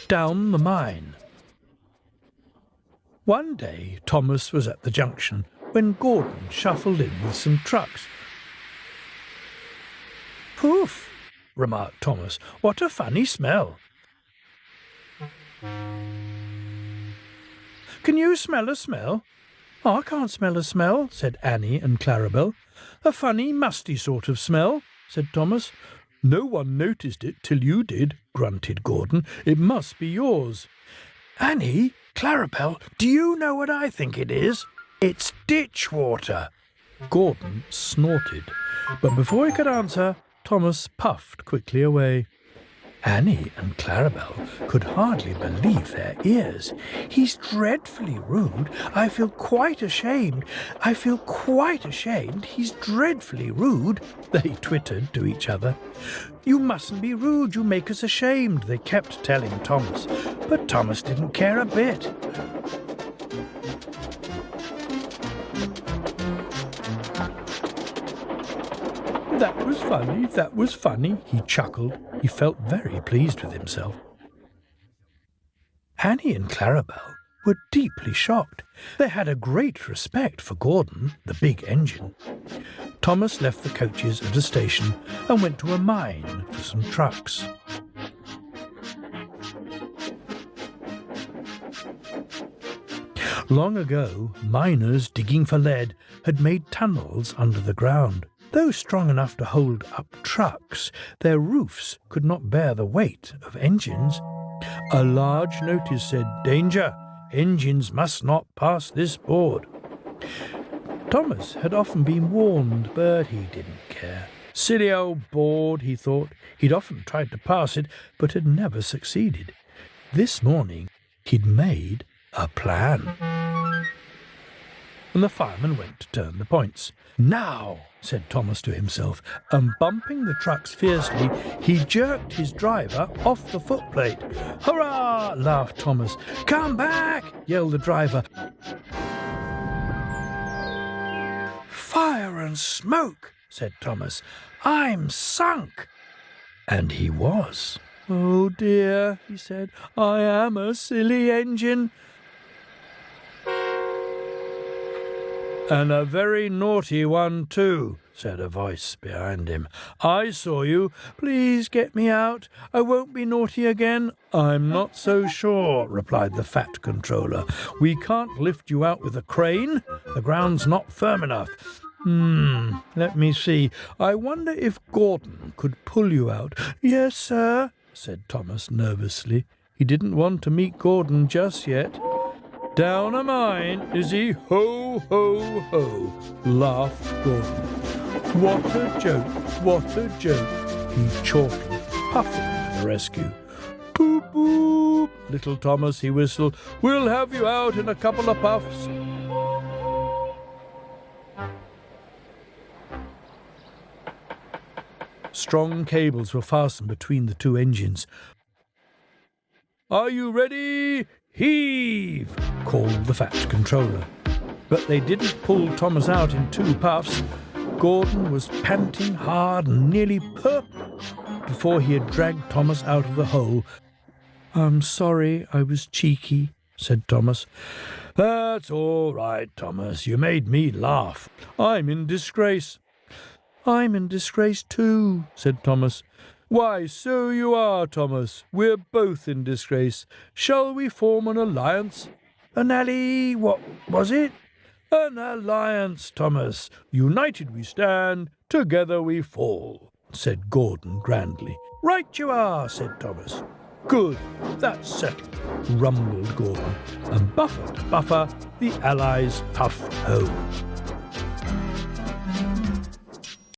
Down the mine. One day Thomas was at the junction when Gordon shuffled in with some trucks. "Poof," remarked Thomas, "what a funny smell." "Can you smell a smell?" "I can't smell a smell," said Annie and Clarabel. "A funny, musty sort of smell," said Thomas. "No one noticed it till you did," grunted Gordon. "It must be yours." "Annie, Clarabel, do you know what I think it is? It's ditch water." Gordon snorted, but before he could answer, Thomas puffed quickly away. Annie and Clarabel could hardly believe their ears. "He's dreadfully rude. I feel quite ashamed. He's dreadfully rude," they twittered to each other. "You mustn't be rude. You make us ashamed," they kept telling Thomas. But Thomas didn't care a bit. That was funny, he chuckled. He felt very pleased with himself. Annie and Clarabel were deeply shocked. They had a great respect for Gordon, the big engine. Thomas left the coaches at a station and went to a mine for some trucks. Long ago, miners digging for lead had made tunnels under the ground. Though strong enough to hold up trucks, their roofs could not bear the weight of engines. A large notice said, "Danger! Engines must not pass this board." Thomas had often been warned, but he didn't care. Silly old board, he thought. He'd often tried to pass it, but had never succeeded. This morning, he'd made a plan. And the fireman went to turn the points. "Now," said Thomas to himself, and bumping the trucks fiercely, he jerked his driver off the footplate. "Hurrah!" laughed Thomas. "Come back!" yelled the driver. "Fire and smoke!" said Thomas. "I'm sunk!" And he was. "Oh dear," he said, "I am a silly engine." "And a very naughty one, too," said a voice behind him. "I saw you. Please get me out. I won't be naughty again." "I'm not so sure," replied the fat controller. "We can't lift you out with a crane. The ground's not firm enough. Let me see. I wonder if Gordon could pull you out." "Yes, sir," said Thomas nervously. He didn't want to meet Gordon just yet. "Down a mine, is he? Ho, ho, ho," laughed Gordon. "What a joke, what a joke," he chortled, puffing to the rescue. "Boop, boop, little Thomas," he whistled. "We'll have you out in a couple of puffs." Strong cables were fastened between the two engines. "Are you ready? Heave!" called the fat controller. But they didn't pull Thomas out in 2 puffs. Gordon was panting hard and nearly purple before he had dragged Thomas out of the hole. "I'm sorry I was cheeky," said Thomas. "That's all right, Thomas. You made me laugh. I'm in disgrace." "I'm in disgrace too," said Thomas. "Why, so you are, Thomas. We're both in disgrace. Shall we form an alliance?" What was it?" "An alliance, Thomas. United we stand, together we fall," said Gordon grandly. "Right you are," said Thomas. "Good, that's settled," rumbled Gordon, and buffer to buffer, the allies puffed home.